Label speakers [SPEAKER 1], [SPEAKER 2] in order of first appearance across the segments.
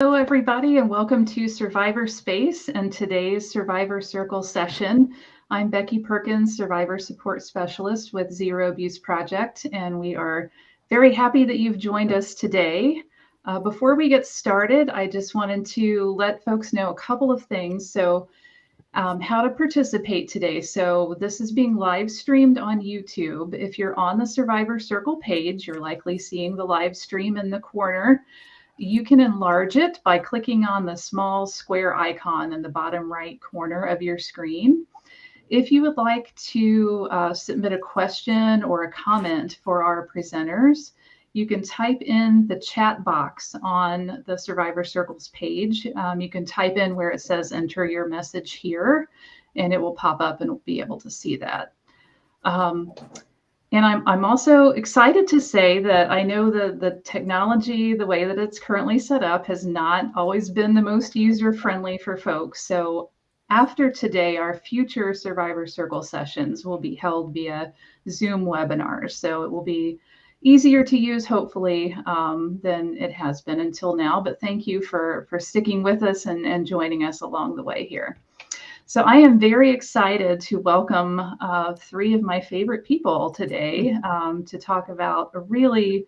[SPEAKER 1] Hello, everybody, and welcome to Survivor Space and today's Survivor Circle session. I'm Becky Perkins, Survivor Support Specialist with Zero Abuse Project, and we are very happy that you've joined us today. Before we get started, I just wanted to let folks know a couple of things. How to participate today. So this is being live streamed on YouTube. If you're on the Survivor Circle page, you're likely seeing the live stream in the corner. You can enlarge it by clicking on the small square icon in the bottom right corner of your screen. If you would like to submit a question or a comment for our presenters, you can type in the chat box on the Survivor Circles page. You can type in where it says enter your message here, and it will pop up and we'll be able to see that. And I'm also excited to say that I know the technology, the way that it's currently set up, has not always been the most user-friendly for folks. So after today, our future Survivor Circle sessions will be held via Zoom webinars. So it will be easier to use, hopefully, than it has been until now. But thank you for sticking with us and joining us along the way here. So I am very excited to welcome three of my favorite people today to talk about a really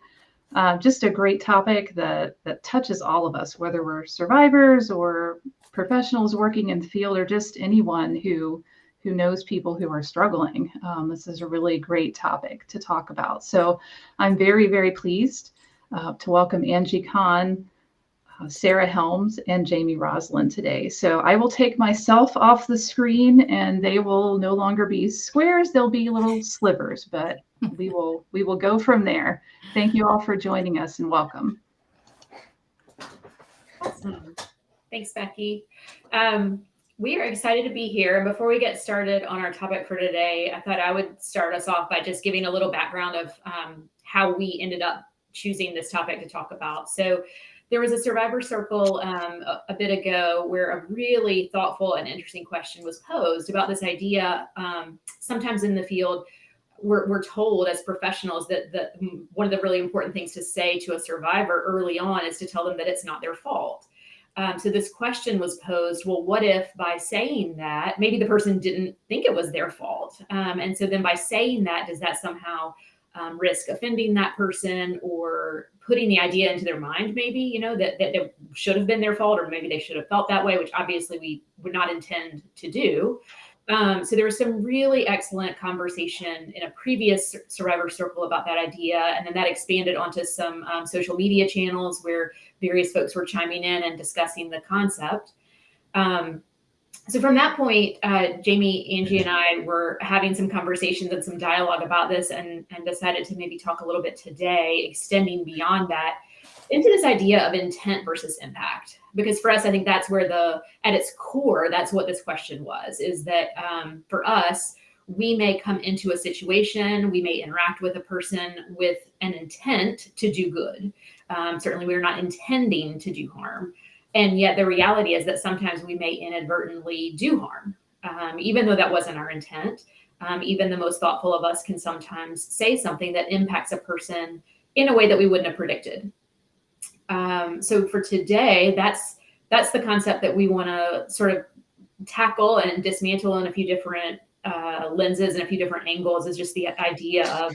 [SPEAKER 1] just a great topic that touches all of us, whether we're survivors or professionals working in the field or just anyone who knows people who are struggling. This is a really great topic to talk about. So I'm very, very pleased to welcome Angie Kahn, Sarah Helms, and Jamie Roslin today. So I will take myself off the screen and they will no longer be squares, they'll be little slivers, but we will go from there. Thank you all for joining us and welcome.
[SPEAKER 2] Awesome. Thanks, Becky. We are excited to be here. And before we get started on our topic for today, I thought I would start us off by just giving a little background of how we ended up choosing this topic to talk about. So there was a Survivor Circle a bit ago where a really thoughtful and interesting question was posed about this idea. Sometimes in the field, we're told as professionals that one of the really important things to say to a survivor early on is to tell them that it's not their fault. So this question was posed, well, what if by saying that, maybe the person didn't think it was their fault? And so then by saying that, does that somehow risk offending that person or putting the idea into their mind, maybe, you know, that it should have been their fault, or maybe they should have felt that way, which obviously we would not intend to do. So there was some really excellent conversation in a previous Survivor Circle about that idea. And then that expanded onto some social media channels where various folks were chiming in and discussing the concept. So from that point, Jamie, Angie, and I were having some conversations and some dialogue about this and decided to maybe talk a little bit today, extending beyond that into this idea of intent versus impact. Because for us, I think that's where at its core, that's what this question was, is that for us, we may come into a situation, we may interact with a person with an intent to do good. Certainly, we're not intending to do harm. And yet the reality is that sometimes we may inadvertently do harm, even though that wasn't our intent. Even the most thoughtful of us can sometimes say something that impacts a person in a way that we wouldn't have predicted. So for today, that's the concept that we want to sort of tackle and dismantle in a few different lenses and a few different angles, is just the idea of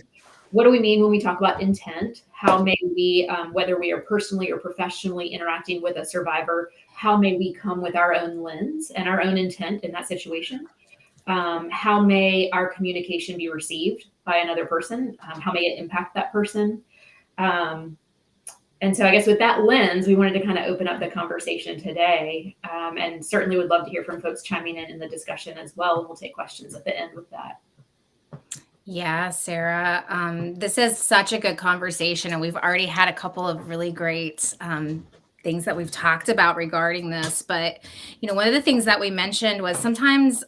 [SPEAKER 2] what do we mean when we talk about intent? How may we, whether we are personally or professionally interacting with a survivor, how may we come with our own lens and our own intent in that situation? How may our communication be received by another person? How may it impact that person? And so I guess with that lens, we wanted to kind of open up the conversation today, and certainly would love to hear from folks chiming in the discussion as well. And we'll take questions at the end with that.
[SPEAKER 3] Yeah, Sarah, this is such a good conversation, and we've already had a couple of really great things that we've talked about regarding this. But, you know, one of the things that we mentioned was sometimes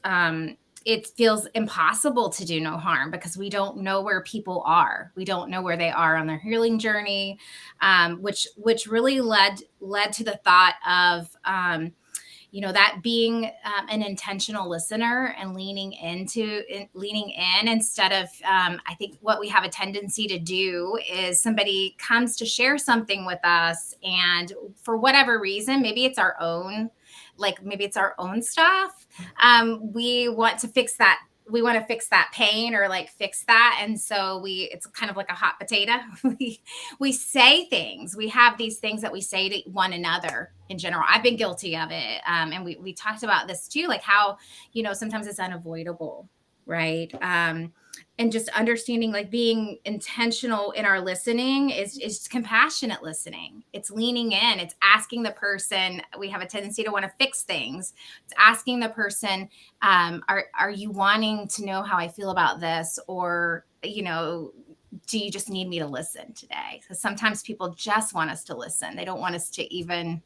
[SPEAKER 3] it feels impossible to do no harm because we don't know where people are. We don't know where they are on their healing journey, which really led to the thought of, that being an intentional listener and leaning in instead of, I think what we have a tendency to do is somebody comes to share something with us, and for whatever reason, maybe it's our own stuff. We want to fix that. We want to fix that pain or like fix that. And so it's kind of like a hot potato. we say things. We have these things that we say to one another in general. I've been guilty of it. And we talked about this too, like how, sometimes it's unavoidable, right? And just understanding, like being intentional in our listening is compassionate listening. It's leaning in, it's asking the person. We have a tendency to want to fix things. It's asking the person, are you wanting to know how I feel about this? Or, do you just need me to listen today? So sometimes people just want us to listen. They don't want us to even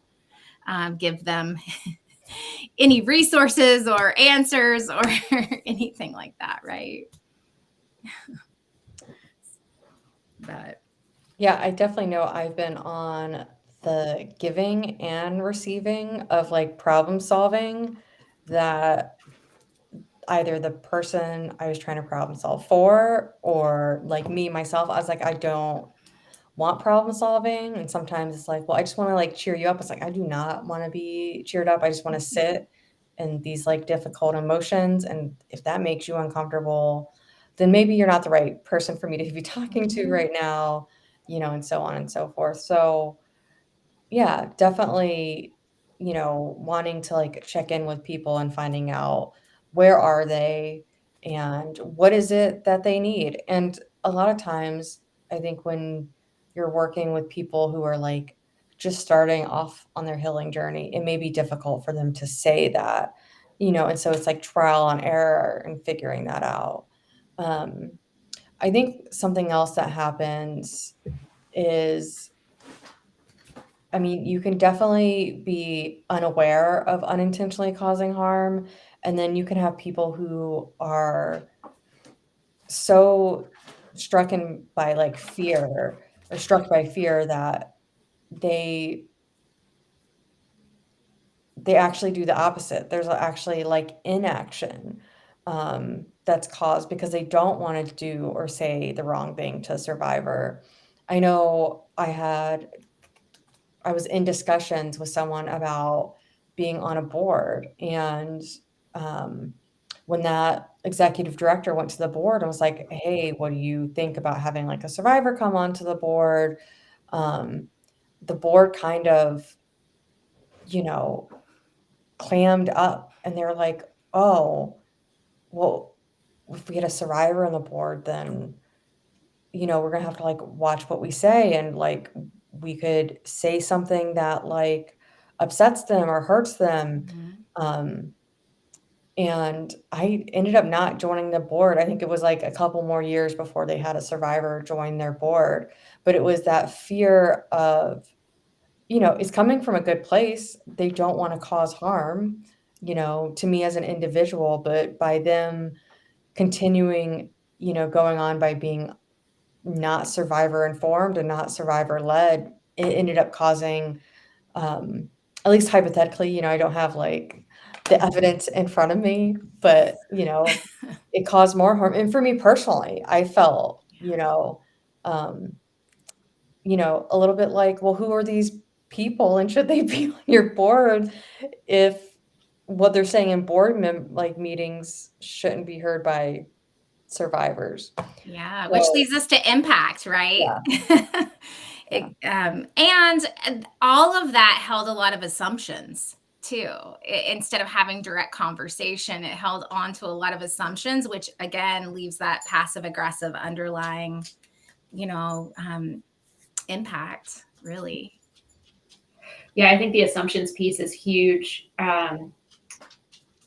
[SPEAKER 3] give them any resources or answers or anything like that, right? But
[SPEAKER 4] yeah, I definitely know I've been on the giving and receiving of like problem solving, that either the person I was trying to problem solve for or like me myself, I was like, I don't want problem solving. And sometimes it's like, well, I just want to like cheer you up. It's like, I do not want to be cheered up. I just want to sit in these like difficult emotions. And if that makes you uncomfortable, then maybe you're not the right person for me to be talking to right now, and so on and so forth. So yeah, definitely, wanting to like check in with people and finding out where are they and what is it that they need. And a lot of times, I think when you're working with people who are like just starting off on their healing journey, it may be difficult for them to say that, and so it's like trial and error and figuring that out. Um, I think something else that happens is, I mean, you can definitely be unaware of unintentionally causing harm, and then you can have people who are so by like fear or struck by fear that they actually do the opposite. There's actually like inaction that's caused because they don't want to do or say the wrong thing to a survivor. I know I was in discussions with someone about being on a board, and when that executive director went to the board and was like, "Hey, what do you think about having like a survivor come onto the board?" The board kind of, you know, clammed up, and they're like, "Oh, well, if we get a survivor on the board, then we're gonna have to like watch what we say, and like we could say something that like upsets them or hurts them." Um, and I ended up not joining the board. I think it was like a couple more years before they had a survivor join their board. But it was that fear of, it's coming from a good place. They don't want to cause harm, to me as an individual, but by them continuing, going on by being not survivor informed and not survivor led, it ended up causing, at least hypothetically, I don't have like the evidence in front of me, but it caused more harm. And for me personally, I felt, um, a little bit like, well, who are these people and should they be on your board if what they're saying in like meetings shouldn't be heard by survivors?
[SPEAKER 3] yeah, which
[SPEAKER 4] So,
[SPEAKER 3] leads us to impact, right?
[SPEAKER 4] yeah.
[SPEAKER 3] And all of that held a lot of assumptions too. Instead of having direct conversation, it held on to a lot of assumptions, which again leaves that passive aggressive underlying, impact, really.
[SPEAKER 2] Yeah, I think the assumptions piece is huge.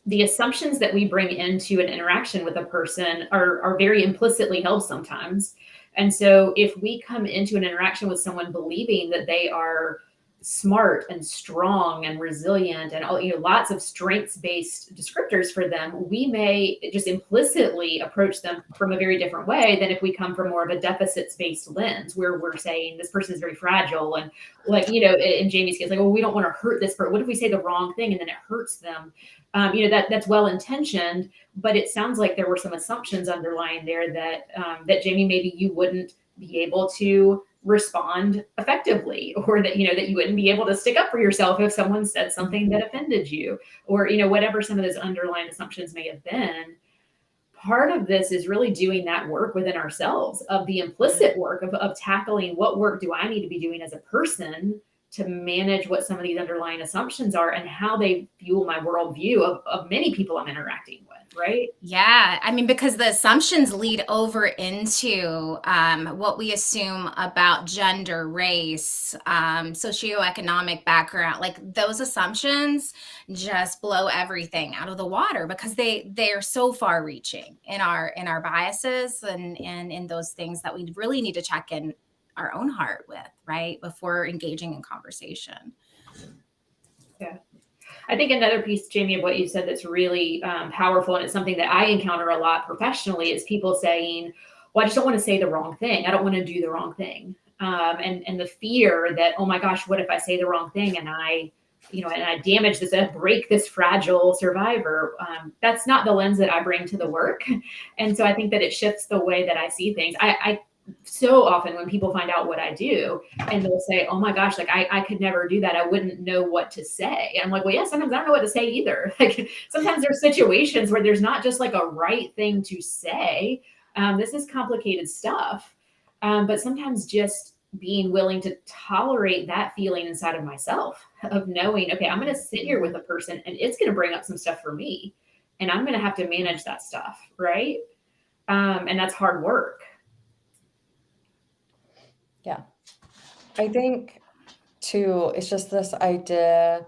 [SPEAKER 2] The assumptions that we bring into an interaction with a person are very implicitly held sometimes. And so if we come into an interaction with someone believing that they are smart and strong and resilient and all, lots of strengths-based descriptors for them, we may just implicitly approach them from a very different way than if we come from more of a deficits-based lens where we're saying this person is very fragile and like, in Jamie's case, like, well, we don't want to hurt this person. What if we say the wrong thing and then it hurts them? That's well-intentioned, but it sounds like there were some assumptions underlying there that Jamie, maybe you wouldn't be able to respond effectively, or that you wouldn't be able to stick up for yourself if someone said something that offended you, or whatever some of those underlying assumptions may have been. Part of this is really doing that work within ourselves, of the implicit work of tackling what work do I need to be doing as a person to manage what some of these underlying assumptions are and how they fuel my worldview of many people I'm interacting with, right?
[SPEAKER 3] Yeah, I mean, because the assumptions lead over into what we assume about gender, race, socioeconomic background. Like those assumptions just blow everything out of the water because they're so far reaching in our biases and in those things that we really need to check in our own heart with, right, before engaging in conversation.
[SPEAKER 2] Yeah. I think another piece, Jamie, of what you said that's really powerful, and it's something that I encounter a lot professionally, is people saying, well, I just don't want to say the wrong thing. I don't want to do the wrong thing. And the fear that, oh my gosh, what if I say the wrong thing and I damage this, I break this fragile survivor. That's not the lens that I bring to the work. And so I think that it shifts the way that I see things. I so often when people find out what I do and they'll say, oh my gosh, like I could never do that. I wouldn't know what to say. And I'm like, well, yeah, sometimes I don't know what to say either. Like sometimes there's situations where there's not just like a right thing to say. This is complicated stuff. But sometimes just being willing to tolerate that feeling inside of myself of knowing, okay, I'm going to sit here with a person and it's going to bring up some stuff for me and I'm going to have to manage that stuff. Right. And that's hard work.
[SPEAKER 4] Yeah. I think too, it's just this idea,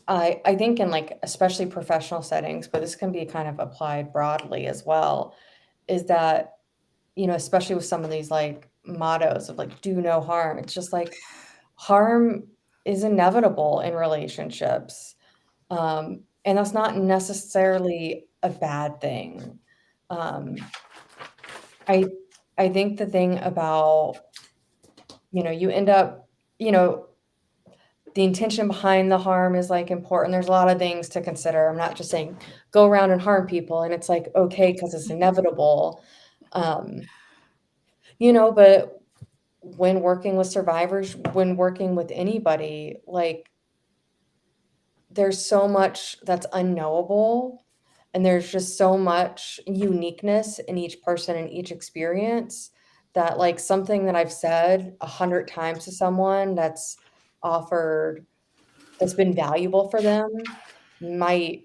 [SPEAKER 4] I think in like, especially professional settings, but this can be kind of applied broadly as well, is that, especially with some of these like mottos of like, do no harm. It's just like harm is inevitable in relationships. And that's not necessarily a bad thing. I think the thing about, you end up, the intention behind the harm is like important. There's a lot of things to consider. I'm not just saying go around and harm people and it's like, okay, because it's inevitable. But when working with survivors, when working with anybody, like there's so much that's unknowable and there's just so much uniqueness in each person and each experience that like something that I've said 100 times to someone that's been valuable for them might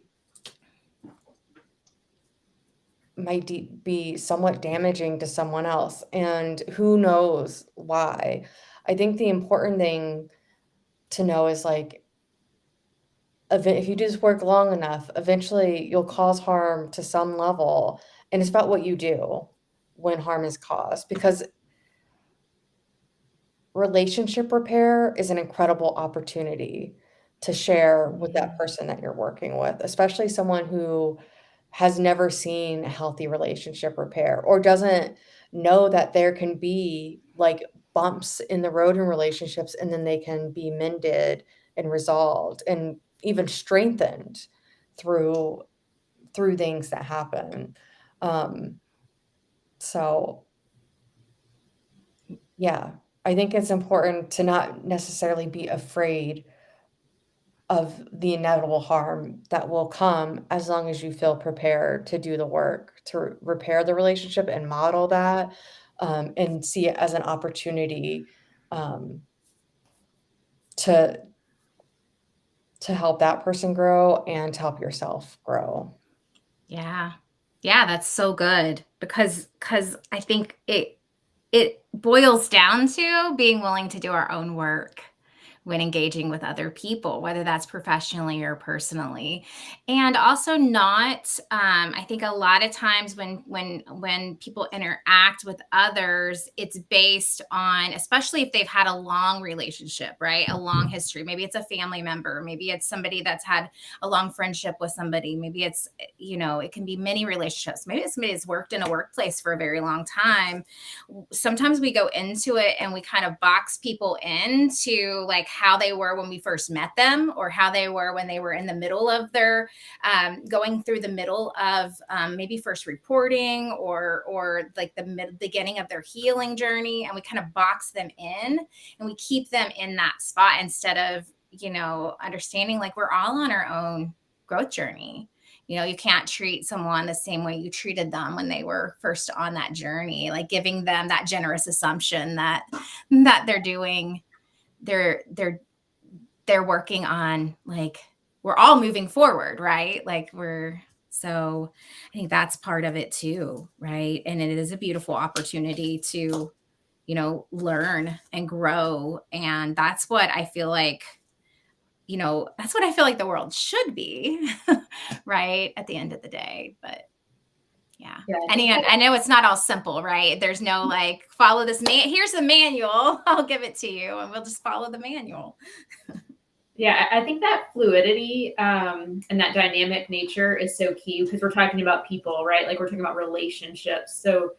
[SPEAKER 4] be somewhat damaging to someone else, and who knows why. I think the important thing to know is like if you do this work long enough, eventually you'll cause harm to some level, and it's about what you do when harm is caused, because relationship repair is an incredible opportunity to share with that person that you're working with, especially someone who has never seen a healthy relationship repair or doesn't know that there can be like bumps in the road in relationships and then they can be mended and resolved and even strengthened through things that happen. So yeah, I think it's important to not necessarily be afraid of the inevitable harm that will come as long as you feel prepared to do the work to repair the relationship and model that, and see it as an opportunity, to help that person grow and to help yourself grow.
[SPEAKER 3] Yeah. Yeah, that's so good because I think it boils down to being willing to do our own work, when engaging with other people, whether that's professionally or personally. And also not, I think a lot of times when people interact with others, it's based on, especially if they've had a long relationship, right? A long history. Maybe it's a family member, maybe it's somebody that's had a long friendship with somebody, maybe it's, it can be many relationships, maybe it's somebody that's worked in a workplace for a very long time. Sometimes we go into it and we kind of box people into like how they were when we first met them, or how they were when they were in the middle of their going through the middle of maybe first reporting, or like the beginning of their healing journey, and we kind of box them in and we keep them in that spot instead of understanding like we're all on our own growth journey. You can't treat someone the same way you treated them when they were first on that journey, like giving them that generous assumption that they're working on, like, we're all moving forward, right? So I think that's part of it too, right? And it is a beautiful opportunity to, learn and grow. And that's what I feel like, the world should be, right? At the end of the day. But yeah. And I know it's not all simple, right? There's no like, follow this here's the manual. I'll give it to you and we'll just follow the manual.
[SPEAKER 2] Yeah, I think that fluidity and that dynamic nature is so key, because we're talking about people, right? Like we're talking about relationships. So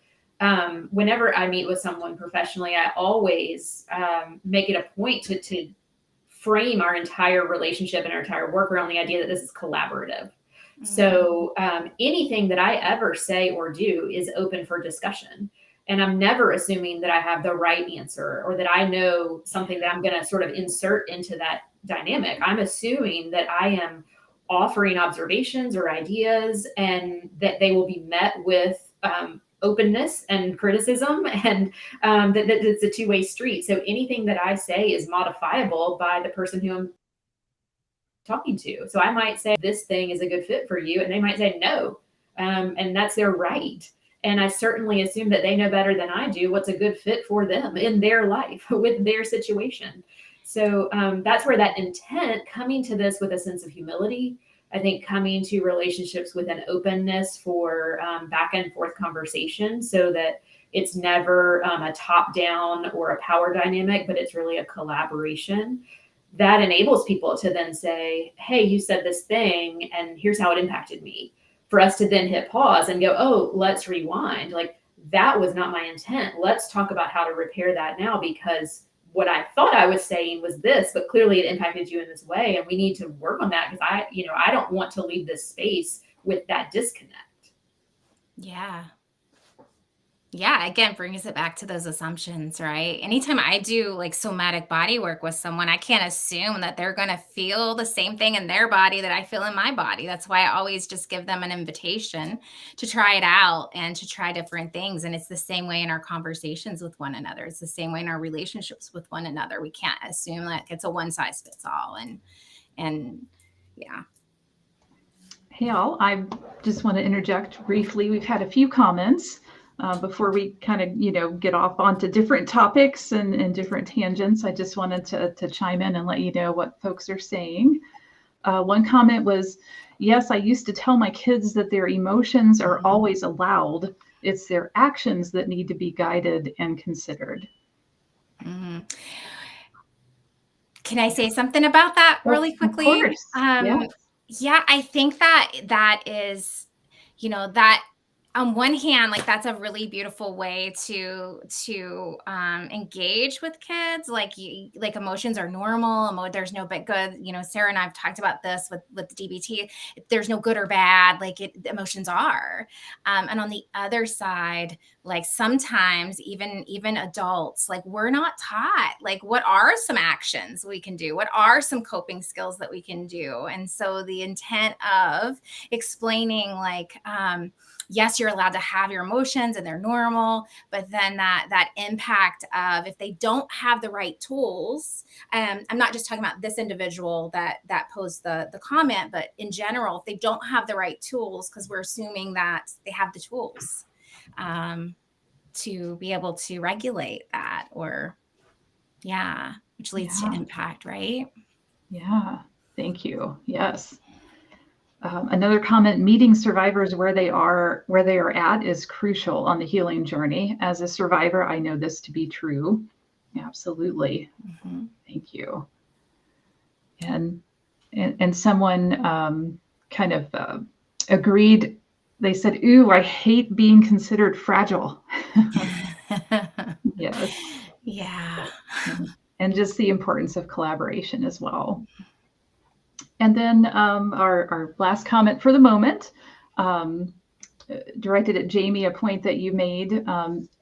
[SPEAKER 2] whenever I meet with someone professionally, I always make it a point to frame our entire relationship and our entire work around the idea that this is collaborative. Mm-hmm. So anything that I ever say or do is open for discussion. And I'm never assuming that I have the right answer or that I know something that I'm going to sort of insert into that dynamic. I'm assuming that I am offering observations or ideas, and that they will be met with openness and criticism, and that it's a two-way street. So anything that I say is modifiable by the person who I'm talking to. So I might say this thing is a good fit for you, and they might say no, and that's their right. And I certainly assume that they know better than I do what's a good fit for them in their life with their situation. So that's where that intent, coming to this with a sense of humility, I think coming to relationships with an openness for back and forth conversation, so that it's never a top down or a power dynamic, but it's really a collaboration. That enables people to then say, hey, you said this thing and here's how it impacted me. For us to then hit pause and go, oh, let's rewind. Like, that was not my intent. Let's talk about how to repair that now, because what I thought I was saying was this, but clearly it impacted you in this way. And we need to work on that, because I don't want to leave this space with that disconnect.
[SPEAKER 3] Yeah. Yeah, again, brings it back to those assumptions, right? Anytime I do like somatic body work with someone, I can't assume that they're going to feel the same thing in their body that I feel in my body. That's why I always just give them an invitation to try it out and to try different things. And it's the same way in our conversations with one another. It's the same way in our relationships with one another. We can't assume that it's a one size fits all. And yeah.
[SPEAKER 1] Hey, all, I just want to interject briefly. We've had a few comments before we kind of, get off onto different topics and different tangents. I just wanted to chime in and let you know what folks are saying. One comment was, yes, I used to tell my kids that their emotions are always allowed. It's their actions that need to be guided and considered.
[SPEAKER 3] Mm-hmm. Can I say something about that really quickly?
[SPEAKER 1] Of course.
[SPEAKER 3] Yeah, I think that is, that on one hand, like that's a really beautiful way to engage with kids. Like emotions are normal. There's no but good. Sarah and I've talked about this with DBT. There's no good or bad. Like emotions are. And on the other side, like sometimes even adults, like we're not taught, like what are some actions we can do? What are some coping skills that we can do? And so the intent of explaining like, yes, you're allowed to have your emotions and they're normal, but then that impact of if they don't have the right tools, I'm not just talking about this individual that posed the comment, but in general, if they don't have the right tools, because we're assuming that they have the tools to be able to regulate that or Yeah. Which leads to
[SPEAKER 1] Yeah.
[SPEAKER 3] impact, right?
[SPEAKER 1] Yeah. Thank you. Yes. Another comment, meeting survivors where they are at is crucial on the healing journey. As a survivor, I know this to be true. Absolutely.
[SPEAKER 3] Mhm.
[SPEAKER 1] Thank you. And someone kind of agreed. They said, "Ooh, I hate being considered fragile." Yes.
[SPEAKER 3] Yeah.
[SPEAKER 1] And just the importance of collaboration as well. And then our last comment for the moment, um, directed at Jamie, a point that you made,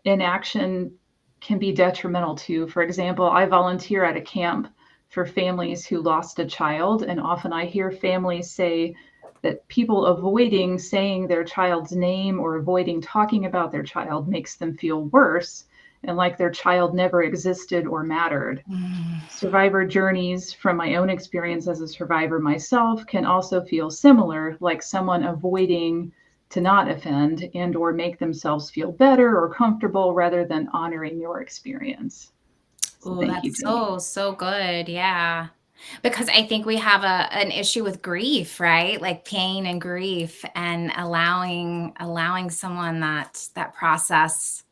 [SPEAKER 1] inaction can be detrimental too. For example, I volunteer at a camp for families who lost a child, and often I hear families say that people avoiding saying their child's name or avoiding talking about their child makes them feel worse and like their child never existed or mattered. Survivor journeys from my own experience as a survivor myself can also feel similar, like someone avoiding to not offend and or make themselves feel better or comfortable rather than honoring your experience. So
[SPEAKER 3] Oh,
[SPEAKER 1] thank you,
[SPEAKER 3] that's
[SPEAKER 1] Jamie.
[SPEAKER 3] so good. Yeah. Because I think we have an issue with grief, right? Like pain and grief, and allowing someone that process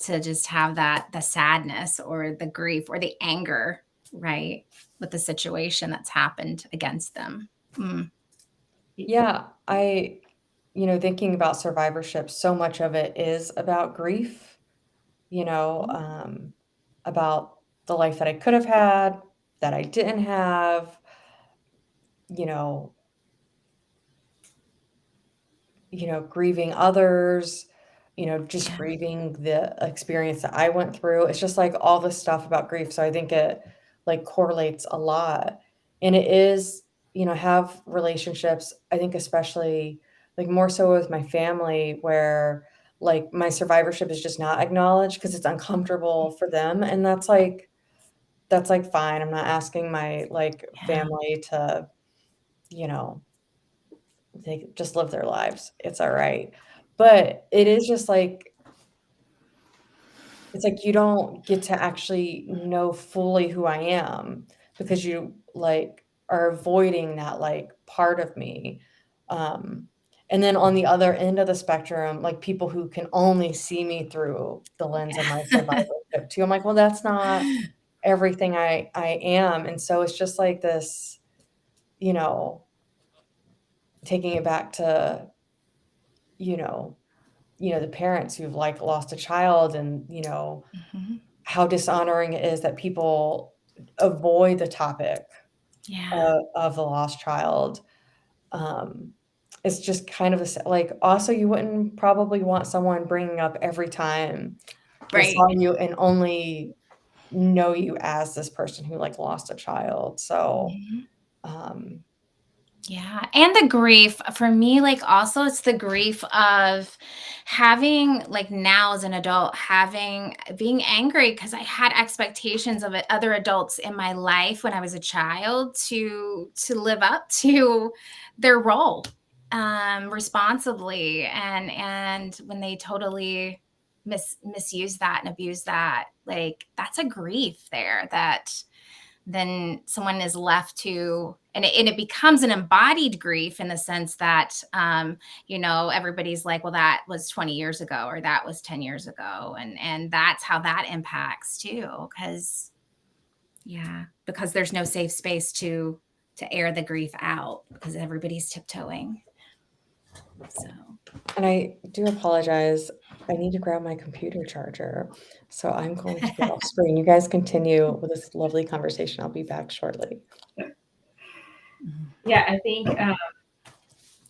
[SPEAKER 3] to just have the sadness or the grief or the anger, right? With the situation that's happened against them. Mm.
[SPEAKER 4] Yeah, thinking about survivorship, so much of it is about grief, about the life that I could have had, that I didn't have, you know, grieving others, just
[SPEAKER 3] Yeah.
[SPEAKER 4] grieving the experience that I went through. It's just like all this stuff about grief. So I think it like correlates a lot. And it is, have relationships, I think especially like more so with my family where like my survivorship is just not acknowledged because it's uncomfortable for them. And that's like fine. I'm not asking my like
[SPEAKER 3] Yeah.
[SPEAKER 4] family to, you know, they just live their lives. It's all right. But it is just like it's like you don't get to actually know fully who I am because you, like, are avoiding that, like, part of me. Um, and then on the other end of the spectrum, like, people who can only see me through the lens of my
[SPEAKER 3] Yeah.
[SPEAKER 4] survivorship too. I'm like, "Well, that's not everything I am." And so it's just like this, you know, taking it back to, you know the parents who've, like, lost a child and,
[SPEAKER 3] Mhm.
[SPEAKER 4] how dishonoring it is that people avoid the topic
[SPEAKER 3] Yeah.
[SPEAKER 4] of the lost child. Um, it's just kind of like, also, you wouldn't probably want someone bringing up every time they
[SPEAKER 3] Right.
[SPEAKER 4] saw you and only know you as this person who, like, lost a child. So,
[SPEAKER 3] Mhm.
[SPEAKER 4] um
[SPEAKER 3] Yeah, and the grief for me, like, also it's the grief of having, like, now as an adult, having being angry because I had expectations of it other adults in my life when I was a child to live up to their role, responsibly, and when they totally misuse that and abuse that, like, that's a grief there that then someone is left to, and it becomes an embodied grief in the sense that everybody's like, well, that was 20 years ago or that was 10 years ago, and that's how that impacts too, because there's no safe space to air the grief out because everybody's tiptoeing. So
[SPEAKER 4] and I do apologize. I need to grab my computer charger, so I'm going to get off screen. You guys continue with this lovely conversation. I'll be back shortly.
[SPEAKER 2] Yeah, I think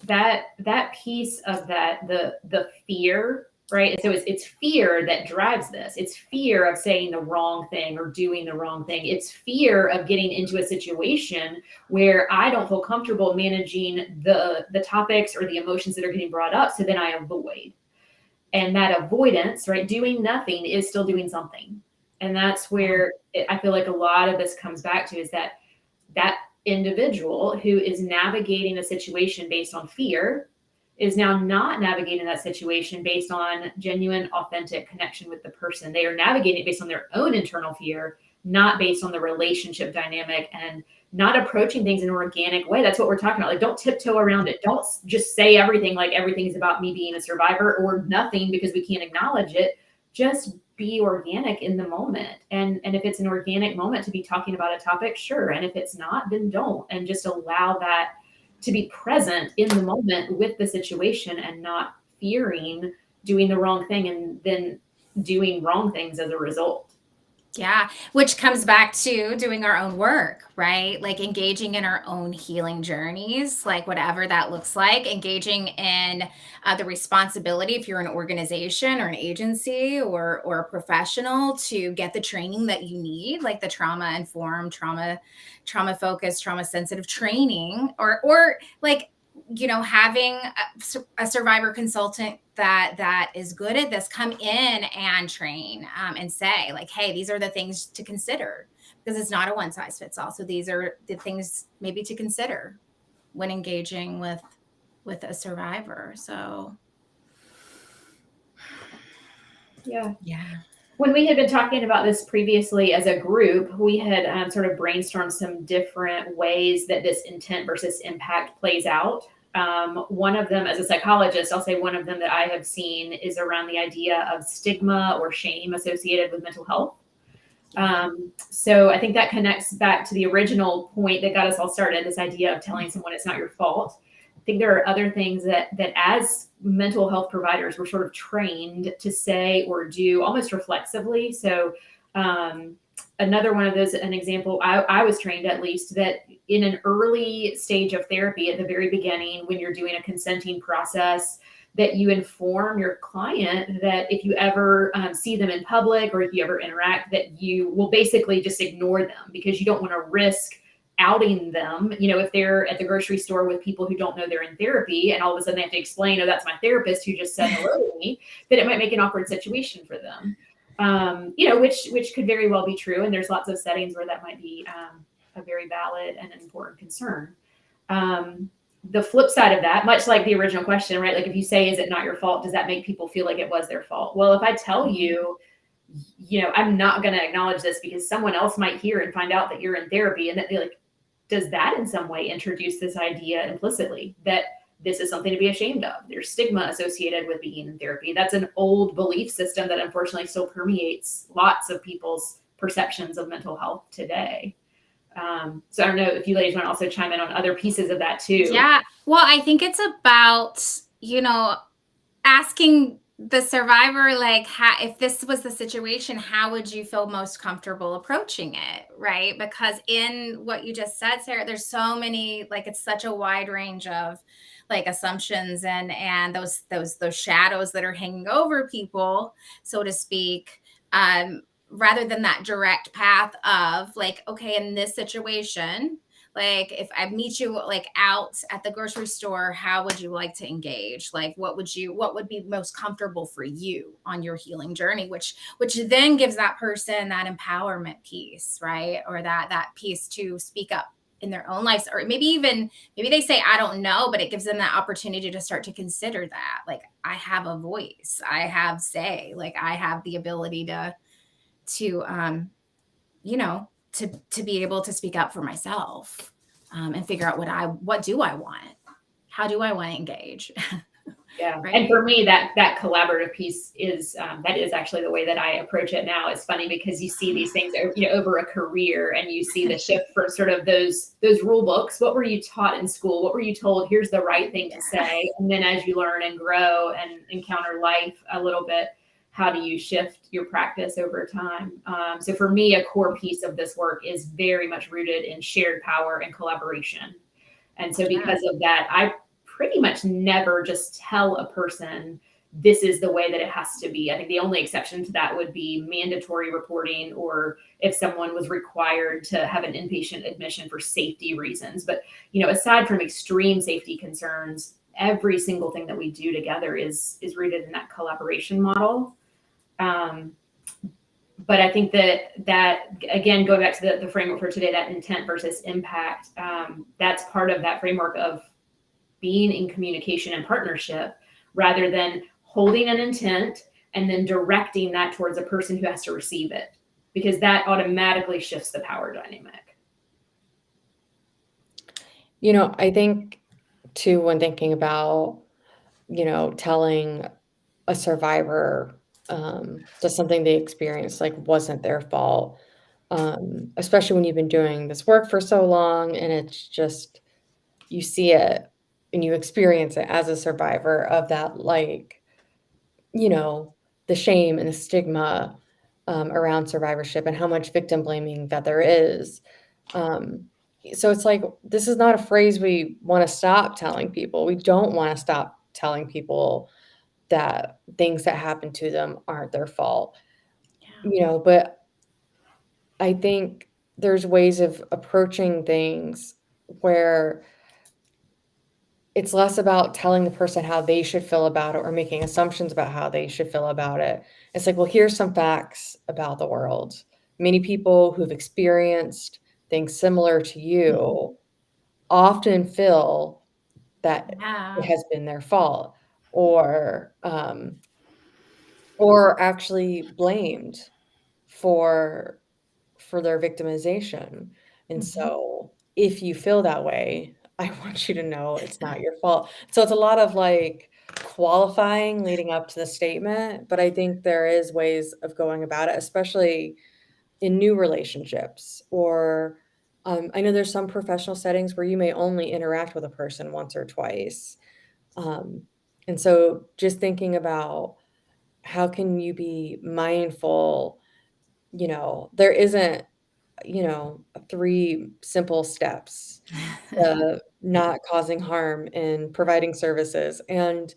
[SPEAKER 2] that piece of that, the fear, right? So it's fear that drives this. It's fear of saying the wrong thing or doing the wrong thing. It's fear of getting into a situation where I don't feel comfortable managing the topics or the emotions that are getting brought up, so then I avoid. And that avoidance, right, doing nothing is still doing something. And that's where I feel like a lot of this comes back to, is that individual who is navigating a situation based on fear is now not navigating that situation based on genuine, authentic connection with the person. They are navigating it based on their own internal fear, not based on the relationship dynamic, and not approaching things in an organic way. That's what we're talking about. Like, don't tiptoe around it. Don't just say everything like everything's about me being a survivor or nothing because we can't acknowledge it. Just be organic in the moment. And if it's an organic moment to be talking about a topic, sure. And if it's not, then don't. And just allow that to be present in the moment with the situation, and not fearing doing the wrong thing and then doing wrong things as a result.
[SPEAKER 3] Yeah, which comes back to doing our own work, right? Like engaging in our own healing journeys, like whatever that looks like, engaging in the responsibility, if you're an organization or an agency or a professional, to get the training that you need, like the trauma-informed, trauma-focused, trauma-sensitive training, or like, having a survivor consultant that is good at this come in and train, and say like, hey, these are the things to consider, because it's not a one size fits all. So these are the things maybe to consider when engaging with a survivor. So
[SPEAKER 2] yeah.
[SPEAKER 3] When
[SPEAKER 2] we had been talking about this previously as a group, we had sort of brainstormed some different ways that this intent versus impact plays out. One of them, as a psychologist, I'll say one of them that I have seen is around the idea of stigma or shame associated with mental health. So I think that connects back to the original point that got us all started, this idea of telling someone it's not your fault. I think there are other things that as mental health providers, we're sort of trained to say or do almost reflexively. So another one of those, an example, I was trained, at least, that in an early stage of therapy, at the very beginning, when you're doing a consenting process, that you inform your client that if you ever see them in public, or if you ever interact, that you will basically just ignore them, because you don't want to risk outing them. If they're at the grocery store with people who don't know they're in therapy, and all of a sudden they have to explain, oh, that's my therapist who just said hello to me, that it might make an awkward situation for them. Which could very well be true. And there's lots of settings where that might be a very valid and an important concern. The flip side of that, much like the original question, right? Like, if you say, is it not your fault? Does that make people feel like it was their fault? Well, if I tell you, I'm not going to acknowledge this because someone else might hear and find out that you're in therapy, and that they're like, does that in some way introduce this idea implicitly that this is something to be ashamed of? There's stigma associated with being in therapy. That's an old belief system that unfortunately still permeates lots of people's perceptions of mental health today. So I don't know if you ladies want to also chime in on other pieces of that too.
[SPEAKER 3] Yeah. Well, I think it's about, asking the survivor, like, if this was the situation, how would you feel most comfortable approaching it? Right. Because in what you just said, Sarah, there's so many, like, it's such a wide range of like assumptions and those shadows that are hanging over people, so to speak. Rather than that direct path of like, okay, in this situation, like if I meet you like out at the grocery store, how would you like to engage? Like, what would be most comfortable for you on your healing journey, which then gives that person that empowerment piece, right? Or that piece to speak up in their own lives, or maybe they say, I don't know, but it gives them that opportunity to start to consider that. Like, I have a voice, I have say, like I have the ability to be able to speak up for myself, and figure out what do I want? How do I want to engage?
[SPEAKER 2] Yeah.
[SPEAKER 3] Right.
[SPEAKER 2] And for me, that collaborative piece is, that is actually the way that I approach it now. It's funny because you see these things, over a career, and you see the shift from sort of those rule books. What were you taught in school? What were you told? Here's the right thing to say. And then as you learn and grow and encounter life a little bit, how do you shift your practice over time? So for me, a core piece of this work is very much rooted in shared power and collaboration. And so because of that, I pretty much never just tell a person this is the way that it has to be. I think the only exception to that would be mandatory reporting, or if someone was required to have an inpatient admission for safety reasons. But, aside from extreme safety concerns, every single thing that we do together is rooted in that collaboration model. But I think that again, going back to the framework for today, that intent versus impact, that's part of that framework of being in communication and partnership, rather than holding an intent and then directing that towards a person who has to receive it. because that automatically shifts the power dynamic.
[SPEAKER 4] I think too, when thinking about, telling a survivor that something they experienced like wasn't their fault, especially when you've been doing this work for so long and it's just you see it and you experience it as a survivor of that, like, the shame and the stigma around survivorship and how much victim blaming that there is. Um, so it's like, this is not a phrase we want to stop telling people. We don't want to stop telling people that things that happen to them aren't their fault, but I think there's ways of approaching things where it's less about telling the person how they should feel about it or making assumptions about how they should feel about it. It's like, well, here's some facts about the world. Many people who've experienced things similar to you often feel that it has been their fault or actually blamed for their victimization. And so if you feel that way, I want you to know it's not your fault. So it's a lot of like qualifying leading up to the statement, but I think there is ways of going about it, especially in new relationships or I know there's some professional settings where you may only interact with a person once or twice. Um, and so just thinking about how can you be mindful, there isn't, 3 simple steps to not causing harm in providing services. And,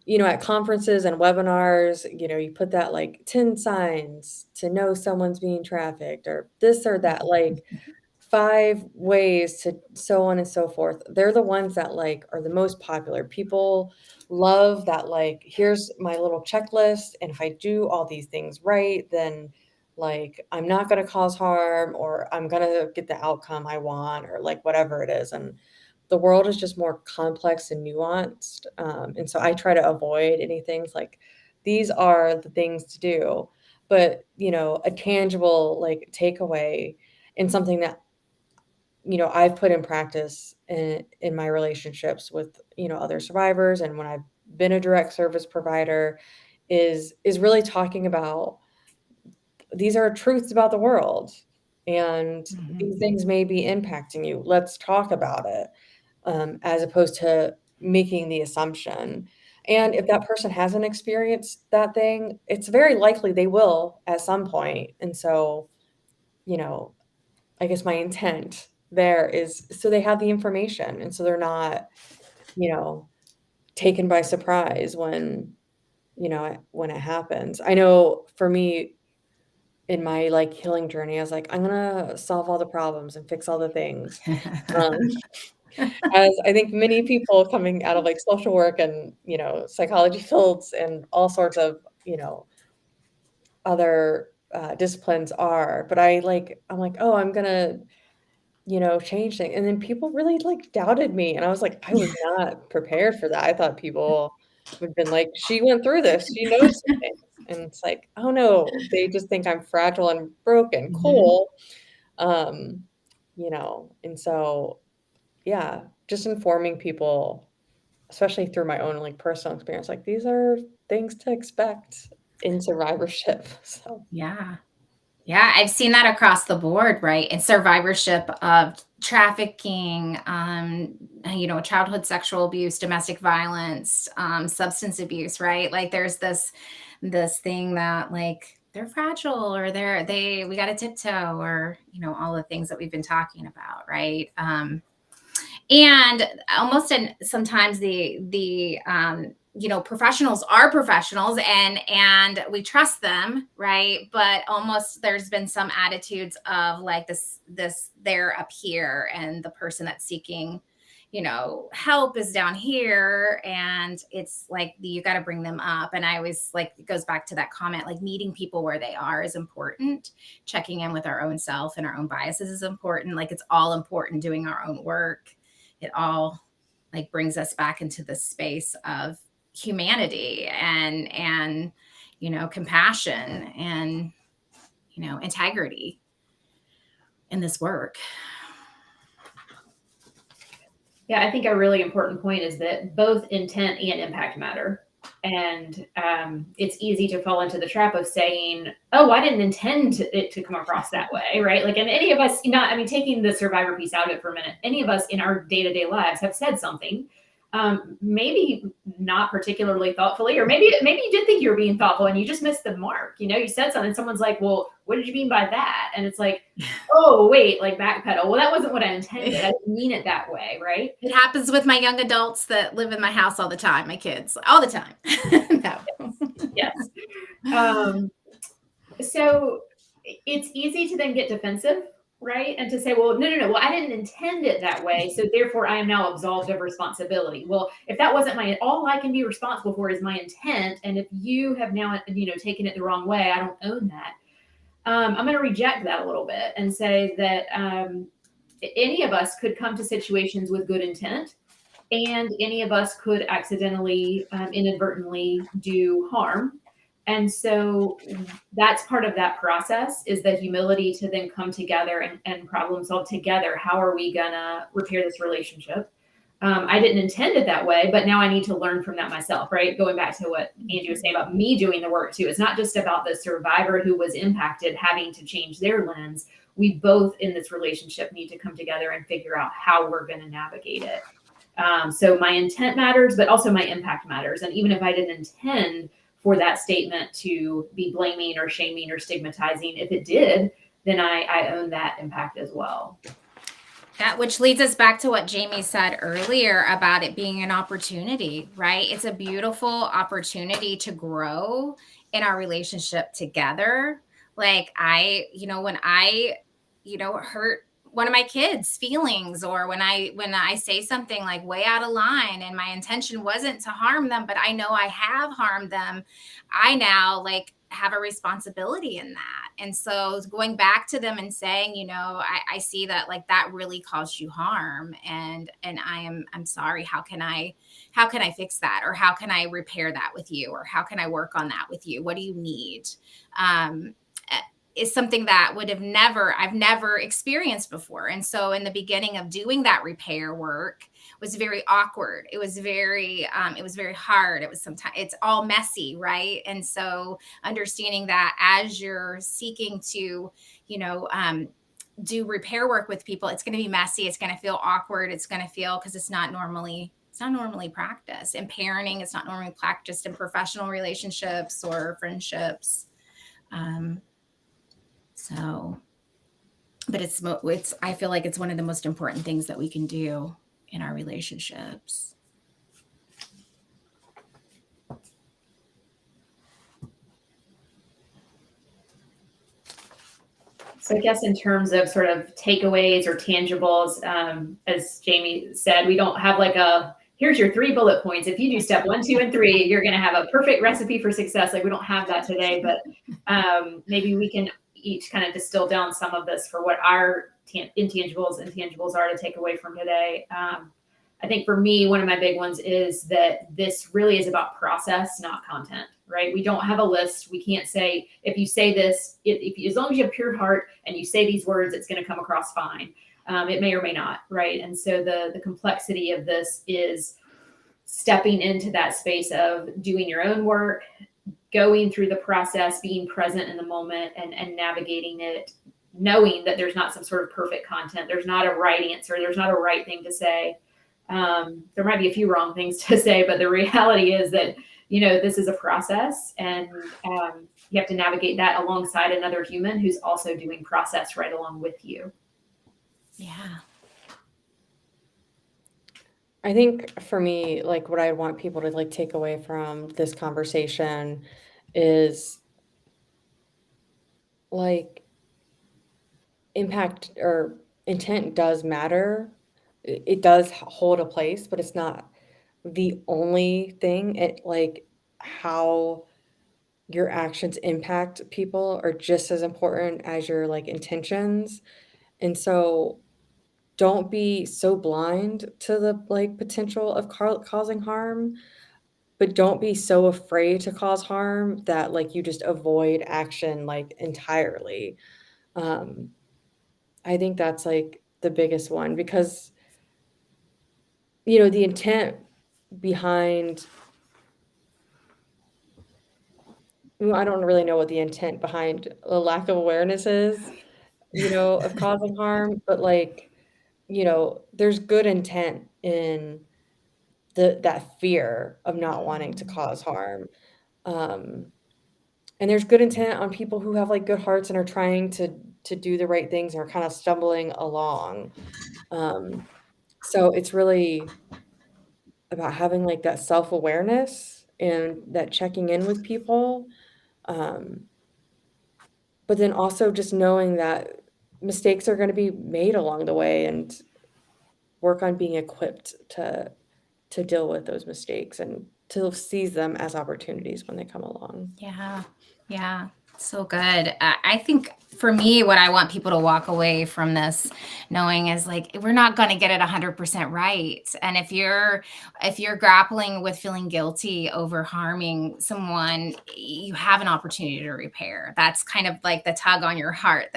[SPEAKER 4] at conferences and webinars, you put that like 10 signs to know someone's being trafficked or this or that, like 5 ways to so on and so forth. They're the ones that like are the most popular. People love that, like, here's my little checklist. And if I do all these things right, then like I'm not going to cause harm or I'm going to get the outcome I want or like whatever it is. And the world is just more complex and nuanced. And so I try to avoid any things like these are the things to do. But, a tangible like takeaway and something that I've put in practice in my relationships with, other survivors and when I've been a direct service provider is really talking about these are truths about the world and these things may be impacting you. Let's talk about it, as opposed to making the assumption. And if that person hasn't experienced that thing, it's very likely they will at some point. And so, you know, I guess my intent there is so they have the information and so they're not, you know, taken by surprise when it happens. I know for me in my like healing journey, I was like, I'm gonna solve all the problems and fix all the things. Um, as I think many people coming out of like social work and, psychology fields and all sorts of, other disciplines are. But I'm like, oh, I'm gonna change things. And then people really like doubted me. And I was like, I was not prepared for that. I thought people would have been like, she went through this, she knows some things. And it's like, oh no, they just think I'm fragile and broken. Cool. Um, and so yeah, just informing people, especially through my own like personal experience, like these are things to expect in survivorship. So
[SPEAKER 3] Yeah. Yeah, I've seen that across the board, right? In survivorship of trafficking, childhood sexual abuse, domestic violence, substance abuse, right? Like there's this thing that like they're fragile or we got to tiptoe or, all the things that we've been talking about, right? And almost sometimes the professionals are professionals and we trust them, right? But almost there's been some attitudes of like this they're up here and the person that's seeking help is down here, and it's like you got to bring them up. And I always like, it goes back to that comment, like meeting people where they are is important. Checking in with our own self and our own biases is important. Like it's all important. Doing our own work, it all like brings us back into the space of humanity and compassion and integrity in this work.
[SPEAKER 2] Yeah, I think a really important point is that both intent and impact matter. And it's easy to fall into the trap of saying, oh, I didn't intend it to come across that way, right? Like, and any of us, taking the survivor piece out of it for a minute, any of us in our day-to-day lives have said something, maybe not particularly thoughtfully, or maybe you did think you were being thoughtful and you just missed the mark. You said something, someone's like, well, what did you mean by that? And it's like, oh, wait, like backpedal. Well, that wasn't what I intended. I didn't mean it that way, right?
[SPEAKER 3] It happens with my young adults that live in my house all the time, my kids, all the time. No.
[SPEAKER 2] Yes. So it's easy to then get defensive, right? And to say, well, no, well, I didn't intend it that way, so therefore I am now absolved of responsibility. Well, if that wasn't all I can be responsible for is my intent, and if you have now, taken it the wrong way, I don't own that. I'm going to reject that a little bit and say that any of us could come to situations with good intent, and any of us could accidentally, inadvertently do harm. And so that's part of that process, is the humility to then come together and problem solve together. How are we going to repair this relationship? I didn't intend it that way, but now I need to learn from that myself, right? Going back to what Angie was saying about me doing the work too. It's not just about the survivor who was impacted having to change their lens. We both in this relationship need to come together and figure out how we're going to navigate it. So my intent matters, but also my impact matters. And even if I didn't intend for that statement to be blaming or shaming or stigmatizing, if it did, then I own that impact as well.
[SPEAKER 3] That, which leads us back to what Jamie said earlier about it being an opportunity, right? It's a beautiful opportunity to grow in our relationship together. Like when I, hurt one of my kids' feelings, or when I say something like way out of line and my intention wasn't to harm them, but I know I have harmed them, I now have a responsibility in that. And so going back to them and saying, I see that that really caused you harm, and I'm sorry. How can I fix that? Or how can I repair that with you? Or how can I work on that with you? What do you need? Is something that I've never experienced before. And so in the beginning of doing that repair work was very awkward. It was very hard. It's all messy, right? And so understanding that as you're seeking to, do repair work with people, it's going to be messy. It's going to feel awkward. It's going to feel, because it's not normally practiced in parenting. It's not normally practiced in professional relationships or friendships. But I feel like it's one of the most important things that we can do in our relationships.
[SPEAKER 2] So I guess in terms of sort of takeaways or tangibles, as Jamie said, we don't have here's your 3 bullet points. If you do step 1, 2, and 3, you're going to have a perfect recipe for success. We don't have that today, but maybe we can each kind of distill down some of this for what our intangibles and tangibles are to take away from today. I think for me, one of my big ones is that this really is about process, not content, right? We don't have a list. We can't say, if you say this, as long as you have pure heart and you say these words, it's going to come across fine. It may or may not, right? And so the complexity of this is stepping into that space of doing your own work, going through the process, being present in the moment, and navigating it, knowing that there's not some sort of perfect content. There's not a right answer. There's not a right thing to say. There might be a few wrong things to say, but the reality is that, this is a process, and you have to navigate that alongside another human who's also doing process right along with you.
[SPEAKER 3] Yeah.
[SPEAKER 4] I think for me, what I want people to take away from this conversation is impact or intent does matter. It does hold a place, but it's not the only thing. It how your actions impact people are just as important as your intentions. And so don't be so blind to the potential of causing harm. but don't be so afraid to cause harm that like you just avoid action like entirely. Um, I think that's like the biggest one because the intent behind I don't really know what the intent behind a lack of awareness is, of causing harm, but like, there's good intent in that fear of not wanting to cause harm. Um, and there's good intent on people who have like good hearts and are trying to do the right things and are kind of stumbling along. Um, so it's really about having like that self-awareness and that checking in with people. Um, but then also just knowing that mistakes are going to be made along the way and work on being equipped to deal with those mistakes and to seize them as opportunities when they come along.
[SPEAKER 3] Yeah. Yeah. So good. I think for me, what I want people to walk away from this knowing is like, we're not going to get it 100% right. And if you're grappling with feeling guilty over harming someone, you have an opportunity to repair. That's kind of like the tug on your heart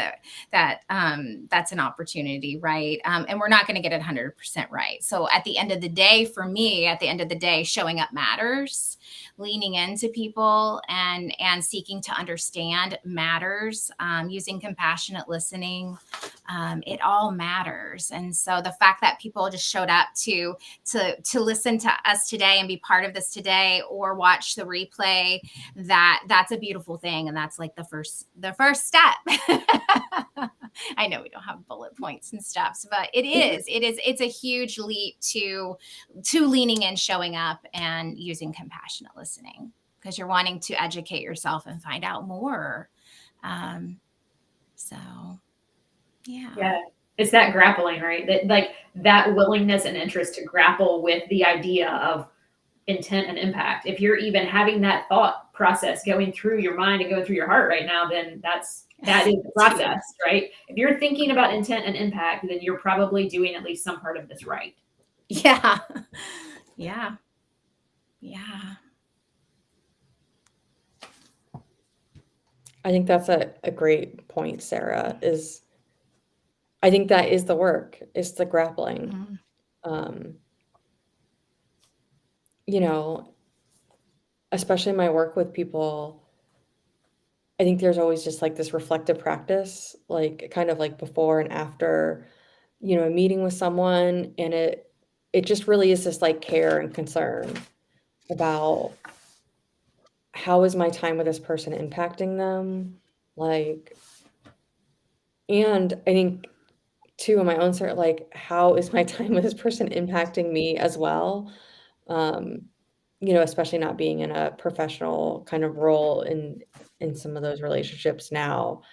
[SPEAKER 3] that's an opportunity, right? And we're not going to get it 100% right. So at the end of the day, for me, showing up matters. Leaning into people and seeking to understand matters. Using compassionate listening, it all matters. And so the fact that people just showed up to listen to us today and be part of this today, or watch the replay, that's a beautiful thing, and that's like the first step. I know we don't have bullet points and stuff, but it's a huge leap to leaning in, showing up, and using compassionate listening, because you're wanting to educate yourself and find out more. So
[SPEAKER 2] Yeah. It's that grappling, right? That like that willingness and interest to grapple with the idea of intent and impact. If you're even having that thought process going through your mind and going through your heart right now, then that is the process, right? If you're thinking about intent and impact, then you're probably doing at least some part of this right.
[SPEAKER 3] Yeah. Yeah. Yeah.
[SPEAKER 4] I think that's a great point, Sarah, I think that is the work, is the grappling. Um, you know, especially my work with people, I think there's always just like this reflective practice, like kind of like before and after, a meeting with someone, and it just really is this like care and concern about how is my time with this person impacting them? Like, and I think too, in my own sort, like, how is my time with this person impacting me as well? Um, especially not being in a professional kind of role in some of those relationships now.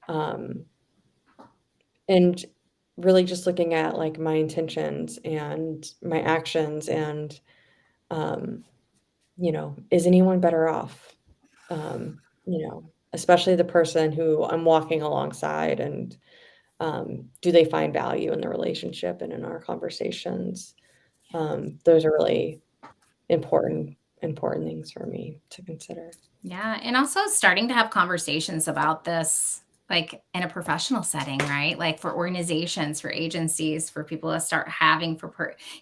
[SPEAKER 4] Um, and really just looking at like my intentions and my actions and um, is anyone better off? Especially the person who I'm walking alongside, and do they find value in the relationship and in our conversations? Those are really important things for me to consider.
[SPEAKER 3] Yeah. And also starting to have conversations about this, like in a professional setting, right? Like for organizations, for agencies, for people to start having,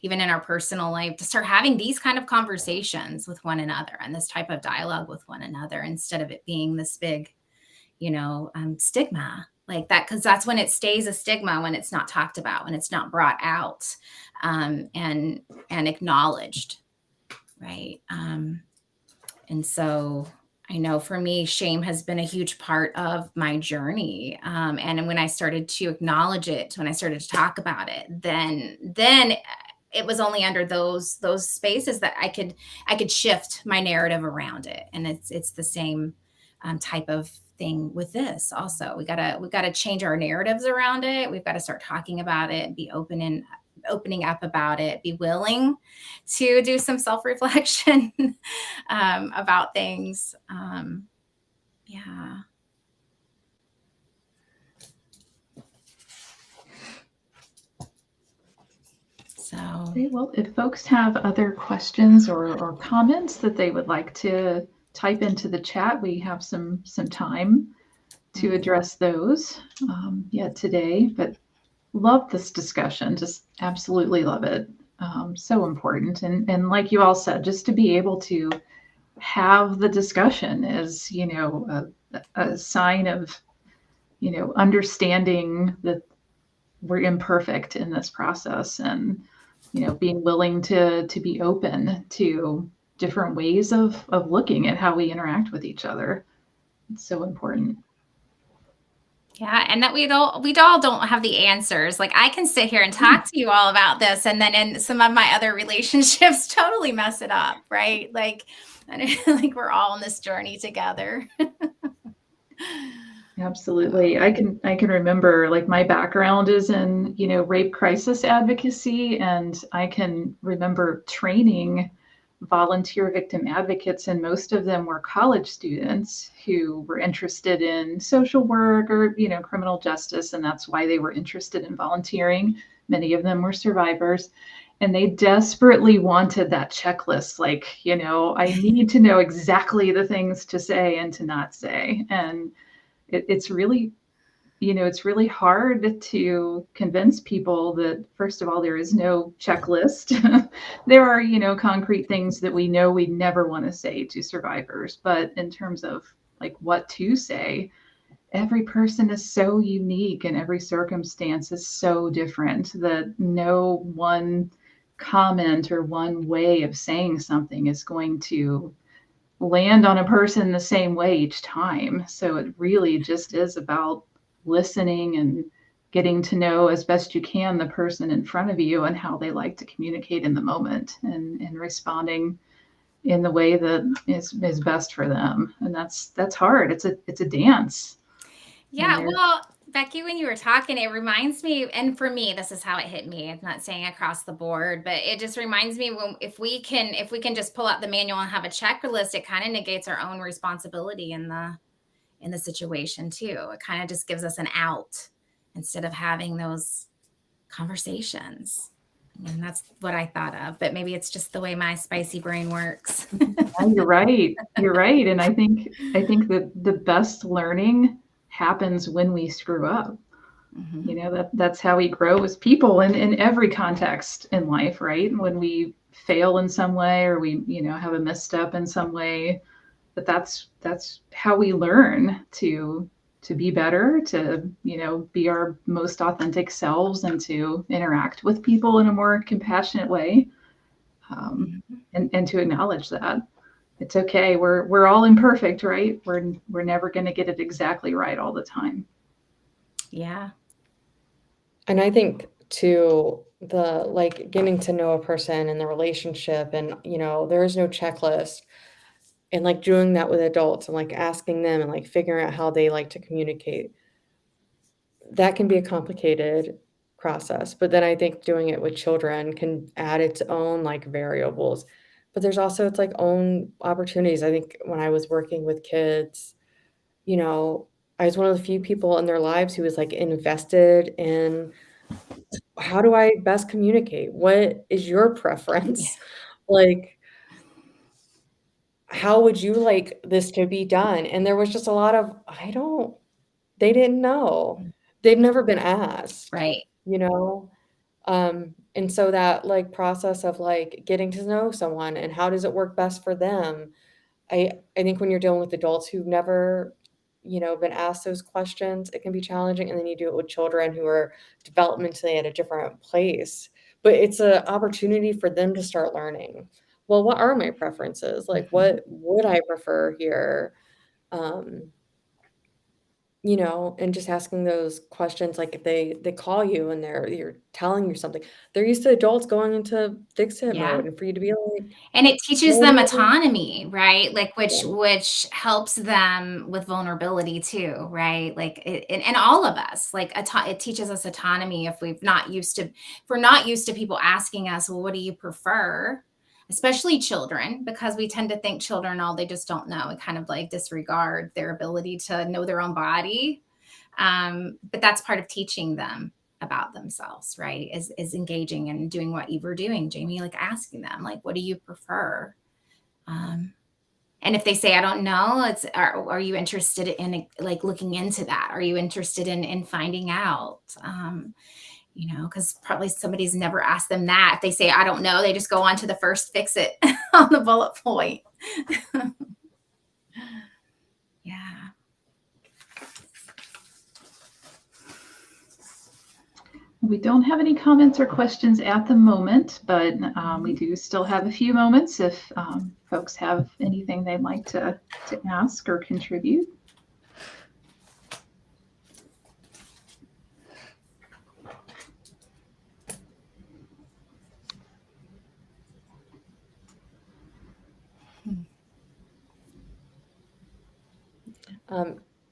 [SPEAKER 3] even in our personal life, to start having these kind of conversations with one another and this type of dialogue with one another, instead of it being this big, stigma like that. Cause that's when it stays a stigma, when it's not talked about, when it's not brought out, and acknowledged. Right. And so I know for me, shame has been a huge part of my journey. And when I started to acknowledge it, when I started to talk about it, then it was only under those spaces that I could shift my narrative around it. And it's the same type of thing with this. Also, we gotta change our narratives around it. We've got to start talking about it, be opening up about it, be willing to do some self-reflection about things. Yeah. So,
[SPEAKER 1] Okay, well, if folks have other questions or comments that they would like to type into the chat, we have some time to address those yet today. But love this discussion, just absolutely love it. So important. And like you all said, just to be able to have the discussion is, a sign of, understanding that we're imperfect in this process, and being willing to be open to different ways of looking at how we interact with each other. It's so important.
[SPEAKER 3] yeah, and that we all don't have the answers. Like, I can sit here and talk to you all about this, and then in some of my other relationships totally mess it up, right? Like, like we're all on this journey together.
[SPEAKER 1] Absolutely. I can remember, like, my background is in, rape crisis advocacy, and I can remember training volunteer victim advocates, and most of them were college students who were interested in social work or, criminal justice, and that's why they were interested in volunteering. Many of them were survivors, and they desperately wanted that checklist, like, I need to know exactly the things to say and to not say. And it's really, it's really hard to convince people that, first of all, there is no checklist. There are, concrete things that we know we never want to say to survivors, but in terms of like what to say, every person is so unique and every circumstance is so different that no one comment or one way of saying something is going to land on a person the same way each time. So it really just is about listening and getting to know as best you can the person in front of you and how they like to communicate in the moment, and responding in the way that is best for them. And that's hard. It's a dance.
[SPEAKER 3] Yeah, well, Becky, when you were talking, it reminds me, and for me, this is how it hit me. I'm not saying across the board, but it just reminds me, when if we can just pull out the manual and have a checklist, it kind of negates our own responsibility in the situation too. It kind of just gives us an out instead of having those conversations. And that's what I thought of, but maybe it's just the way my spicy brain works.
[SPEAKER 1] Yeah, you're right. You're right. And I think that the best learning happens when we screw up. That's how we grow as people in every context in life, right? When we fail in some way, or we, have a misstep in some way, but that's how we learn to be better, to, be our most authentic selves, and to interact with people in a more compassionate way, and to acknowledge that it's okay. We're all imperfect, right? We're never going to get it exactly right all the time.
[SPEAKER 3] Yeah.
[SPEAKER 4] And I think too, the like getting to know a person and the relationship, and there is no checklist, and like doing that with adults and like asking them and like figuring out how they like to communicate. That can be a complicated process, but then I think doing it with children can add its own like variables. But there's also its like own opportunities. I think when I was working with kids, you know, I was one of the few people in their lives who was like invested in how do I best communicate? What is your preference? Like, how would you like this to be done? And there was just a lot of, they didn't know. They've never been asked,
[SPEAKER 3] Right.
[SPEAKER 4] you know? And so that like process of like getting to know someone and how does it work best for them? I think when you're dealing with adults who've never, been asked those questions, it can be challenging. And then you do it with children who are developmentally at a different place. But it's an opportunity for them to start learning. Well, what are my preferences? Like, what would I prefer here? Um, and just asking those questions, like if they call you and you're telling you something, they're used to adults going into fix it
[SPEAKER 3] Yeah.
[SPEAKER 4] mode, and for you to be like,
[SPEAKER 3] And it teaches
[SPEAKER 4] "What
[SPEAKER 3] them
[SPEAKER 4] do you think?"
[SPEAKER 3] autonomy, right? Like,
[SPEAKER 4] Yeah.
[SPEAKER 3] which helps them with vulnerability too, right? Like, and all of us, like, it teaches us autonomy if we're not used to people asking us, well, what do you prefer? Especially children, because we tend to think children, they just don't know, and kind of like disregard their ability to know their own body. But that's part of teaching them. about themselves, right? Is engaging and doing what you were doing, Jamie, like asking them, like, what do you prefer? And if they say, I don't know, are you interested in like looking into that? Are you interested in finding out? Because probably somebody's never asked them that. If they say, I don't know, they just go on to the first fix it on the bullet point. Yeah.
[SPEAKER 1] We don't have any comments or questions at the moment, but we do still have a few moments if folks have anything they'd like to ask or contribute.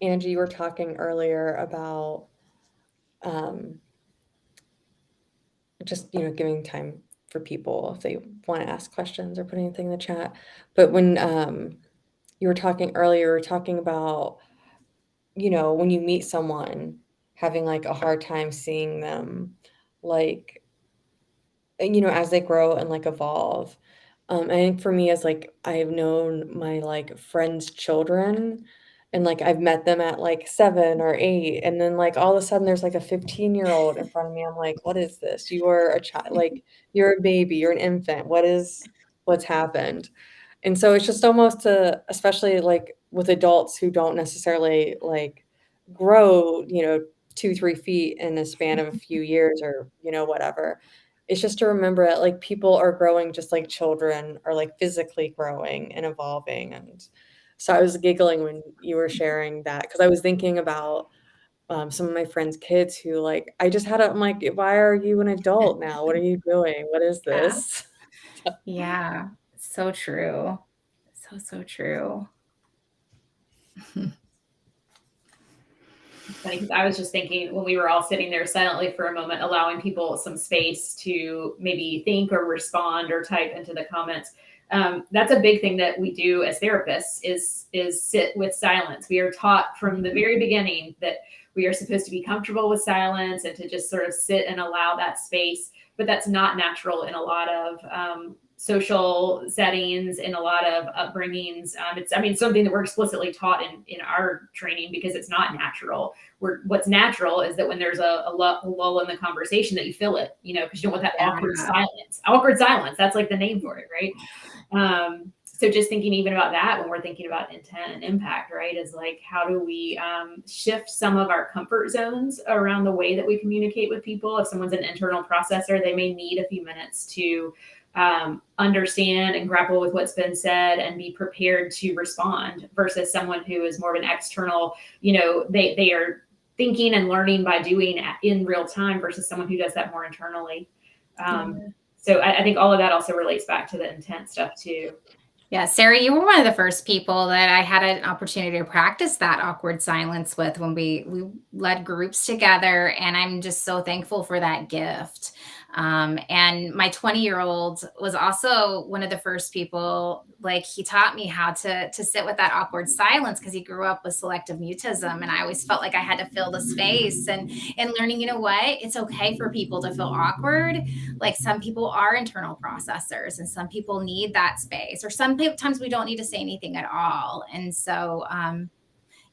[SPEAKER 4] Angie, you were talking earlier about just, giving time for people if they want to ask questions or put anything in the chat. But when you were talking earlier, you were talking about, when you meet someone, having like a hard time seeing them, like, as they grow and like evolve. I think for me, as like I've known my like friends' children, and like I've met them at like 7 or 8, and then like all of a sudden there's like a 15-year-old in front of me. I'm like, what is this? You are a child, like you're a baby, you're an infant. What's happened? And so it's just almost especially like with adults who don't necessarily like grow, 2, 3 feet in a span of a few years or, whatever. It's just to remember that like people are growing just like children are like physically growing and evolving. And so I was giggling when you were sharing that because I was thinking about some of my friends' kids who like I'm like, why are you an adult now? What are you doing? What is this?
[SPEAKER 3] Yeah. So true. So true.
[SPEAKER 2] Funny because I was just thinking when we were all sitting there silently for a moment, allowing people some space to maybe think or respond or type into the comments. That's a big thing that we do as therapists is sit with silence. We are taught from the very beginning that we are supposed to be comfortable with silence and to just sort of sit and allow that space. But that's not natural in a lot of social settings, in a lot of upbringings. It's something that we're explicitly taught in our training because it's not natural. What's natural is that when there's a lull in the conversation that you fill it, because you don't want that awkward silence. Awkward silence, that's like the name for it, right? So just thinking even about that when we're thinking about intent and impact, right, is like, how do we shift some of our comfort zones around the way that we communicate with people? If someone's an internal processor, they may need a few minutes to understand and grapple with what's been said and be prepared to respond versus someone who is more of an external, they are thinking and learning by doing in real time versus someone who does that more internally. So I think all of that also relates back to the intent stuff too.
[SPEAKER 3] Yeah, Sarah, you were one of the first people that I had an opportunity to practice that awkward silence with when we led groups together. And I'm just so thankful for that gift. And my 20-year-old was also one of the first people, like he taught me how to sit with that awkward silence because he grew up with selective mutism. And I always felt like I had to fill the space and learning, what, it's okay for people to feel awkward. Like some people are internal processors and some people need that space, or sometimes we don't need to say anything at all. And so,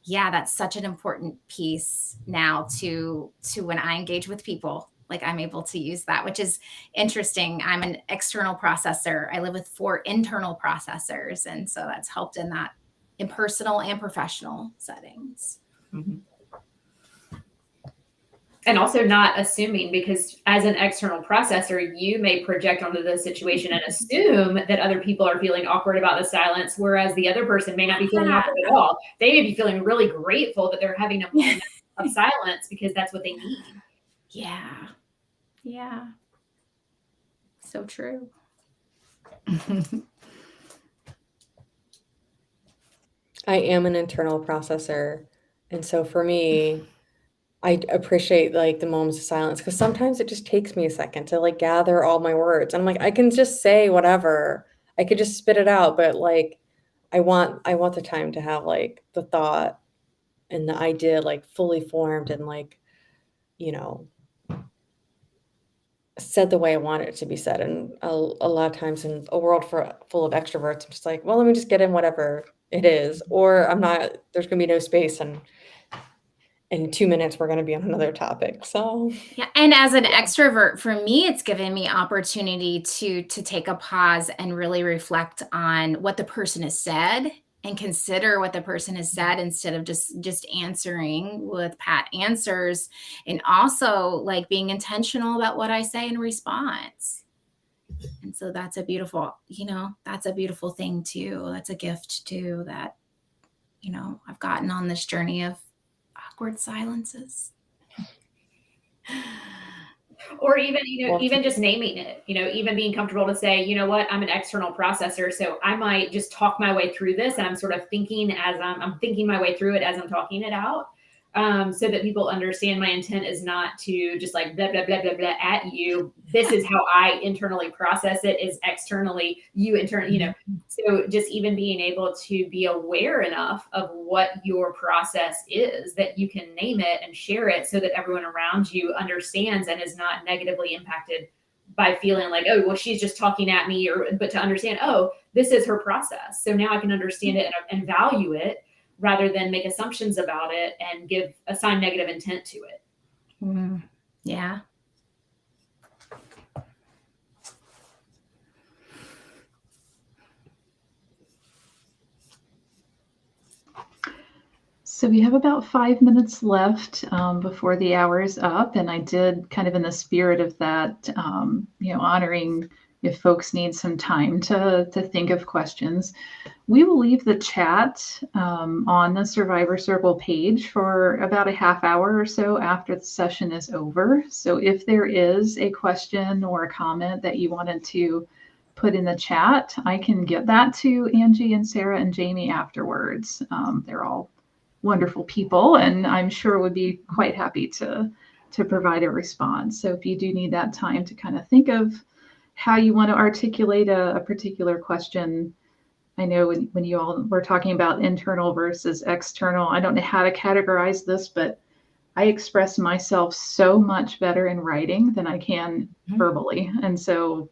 [SPEAKER 3] yeah, that's such an important piece now to when I engage with people. Like I'm able to use that, which is interesting. I'm an external processor. I live with 4 internal processors. And so that's helped in that in personal and professional settings.
[SPEAKER 2] Mm-hmm. And also not assuming, because as an external processor, you may project onto the situation and assume that other people are feeling awkward about the silence, whereas the other person may not be feeling awkward at all. They may be feeling really grateful that they're having a moment of silence because that's what they need.
[SPEAKER 3] Yeah. Yeah. So true.
[SPEAKER 4] I am an internal processor. And so for me, I appreciate like the moments of silence because sometimes it just takes me a second to like gather all my words. And I'm like, I can just say whatever. I could just spit it out, but like I want the time to have like the thought and the idea like fully formed and like, said the way I want it to be said. And a lot of times in a world full of extroverts, I'm just like, well, let me just get in whatever it is, or there's going to be no space. And in 2 minutes, we're going to be on another topic. So
[SPEAKER 3] yeah. And as an extrovert, for me, it's given me opportunity to take a pause and really reflect on what the person has said and consider what the person has said instead of just answering with pat answers, and also like being intentional about what I say in response. And so that's a beautiful thing too. That's a gift too that, I've gotten on this journey of awkward silences.
[SPEAKER 2] Or even, even just naming it, even being comfortable to say, you know what, I'm an external processor. So I might just talk my way through this. And I'm sort of thinking as I'm thinking my way through it as I'm talking it out. So that people understand my intent is not to just like blah, blah, blah, blah, blah at you. This is how I internally process it, is externally, you internally, So just even being able to be aware enough of what your process is that you can name it and share it so that everyone around you understands and is not negatively impacted by feeling like, oh, well, she's just talking at me, but to understand, oh, this is her process. So now I can understand it and value it, rather than make assumptions about it and assign negative intent to it.
[SPEAKER 3] Yeah.
[SPEAKER 1] So we have about 5 minutes left before the hour is up. And I did, kind of in the spirit of that, honoring if folks need some time to think of questions. We will leave the chat on the SurvivorCircle page for about a half hour or so after the session is over. So if there is a question or a comment that you wanted to put in the chat, I can get that to Angie and Sarah and Jamie afterwards. They're all wonderful people, and I'm sure would be quite happy to provide a response. So if you do need that time to kind of think of how you want to articulate a particular question. I know when you all were talking about internal versus external, I don't know how to categorize this, but I express myself so much better in writing than I can verbally. And so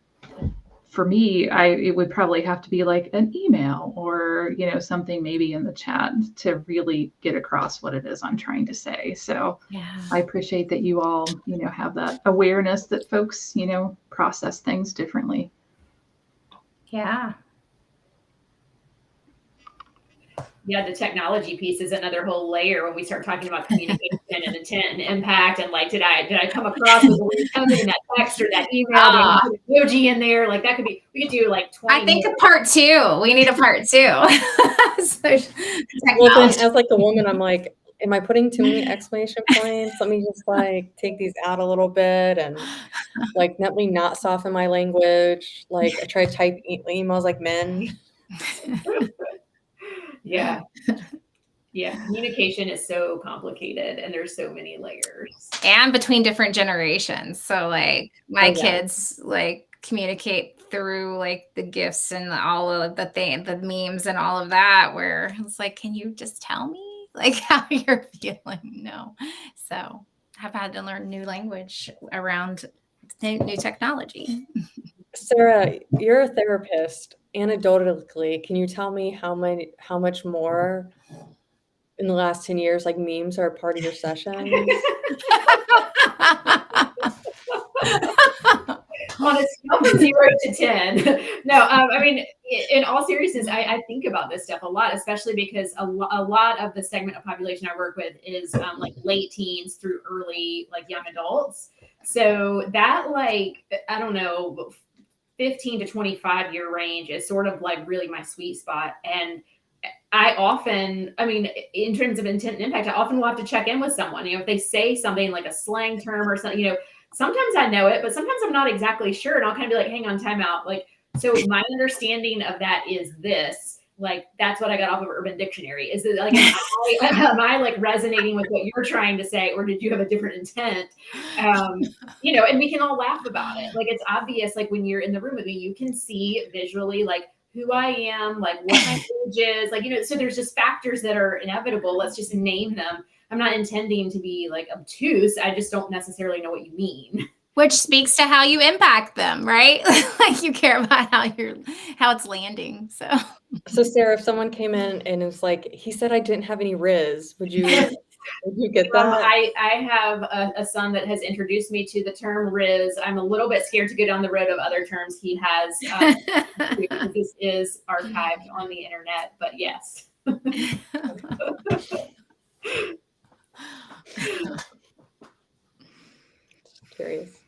[SPEAKER 1] for me, it would probably have to be like an email or, something maybe in the chat to really get across what it is I'm trying to say. So
[SPEAKER 3] Yeah.
[SPEAKER 1] I appreciate that you all, have that awareness that folks, process things differently.
[SPEAKER 3] Yeah.
[SPEAKER 2] Yeah, the technology piece is another whole layer when we start talking about communication and intent and impact. And like, did I come across with a weird tone in that text or that email? Did I put an emoji in there? Like that could be, we could do like 20
[SPEAKER 3] I think a part 2. We need a part 2. So,
[SPEAKER 4] well, then as like the woman, I'm like, am I putting too many exclamation points? Let me just like take these out a little bit and like let me not soften my language. Like I try to type emails like men.
[SPEAKER 2] Yeah. Yeah. Communication is so complicated and there's so many layers.
[SPEAKER 3] And between different generations. So like my kids like communicate through like the gifts and all of the memes and all of that, where it's like, can you just tell me like how you're feeling? No. So I've had to learn new language around new technology.
[SPEAKER 4] Sarah, you're a therapist. Anecdotally, can you tell me how much more in the last 10 years, like memes are a part of your sessions?
[SPEAKER 2] On a scale from 0 to 10. No, I mean, in all seriousness, I think about this stuff a lot, especially because a lot of the segment of population I work with is like late teens through early, like young adults. So that like, I don't know, 15 to 25 year range is sort of like really my sweet spot. And I often, in terms of intent and impact, I often will have to check in with someone, if they say something like a slang term or something, sometimes I know it, but sometimes I'm not exactly sure. And I'll kind of be like, hang on, time out. Like, so my understanding of that is this, like, that's what I got off of Urban Dictionary. Is it like, am I like resonating with what you're trying to say, or did you have a different intent? And we can all laugh about it. Like, it's obvious, like when you're in the room with me, you can see visually, like, who I am, like what my age is, like, so there's just factors that are inevitable. Let's just name them. I'm not intending to be like obtuse. I just don't necessarily know what you mean.
[SPEAKER 3] Which speaks to how you impact them, right? Like you care about how it's landing.
[SPEAKER 4] So Sarah, if someone came in and it was like, he said I didn't have any Riz, would you get that?
[SPEAKER 2] I have a son that has introduced me to the term Riz. I'm a little bit scared to go down the road of other terms he has. This is archived on the internet, but yes.
[SPEAKER 4] Curious.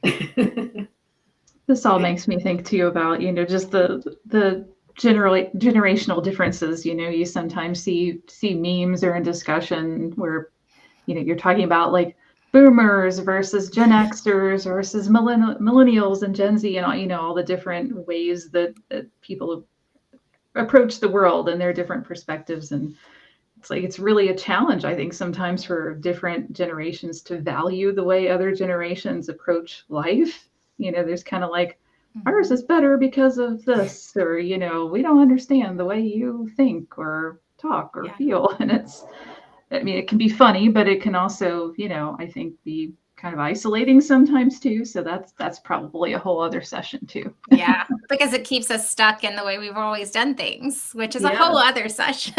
[SPEAKER 1] This all makes me think too about, just the generational differences. You sometimes see memes or in discussion where, you're talking about like boomers versus Gen Xers versus millennials and Gen Z, and all the different ways that people approach the world and their different perspectives. And it's really a challenge, I think, sometimes for different generations to value the way other generations approach life. There's kind of like, ours is better because of this, or, we don't understand the way you think or talk or feel. And it can be funny, but it can also, I think be kind of isolating sometimes too. So that's probably a whole other session too.
[SPEAKER 3] Yeah, because it keeps us stuck in the way we've always done things, which is a whole other session.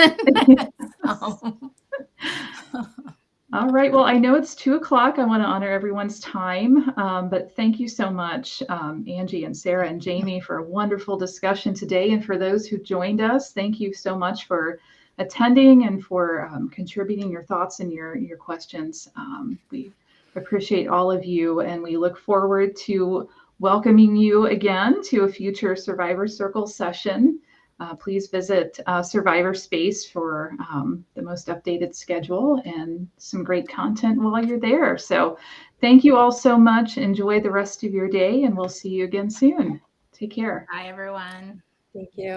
[SPEAKER 1] All right. Well, I know it's 2:00. I want to honor everyone's time, but thank you so much, Angie and Sarah and Jamie, for a wonderful discussion today. And for those who joined us, thank you so much for attending and for contributing your thoughts and your questions. We appreciate all of you, and we look forward to welcoming you again to a future Survivor Circle session. Please visit Survivor Space for the most updated schedule and some great content while you're there. So thank you all so much. Enjoy the rest of your day, and we'll see you again soon. Take care.
[SPEAKER 3] Bye, everyone.
[SPEAKER 4] Thank you.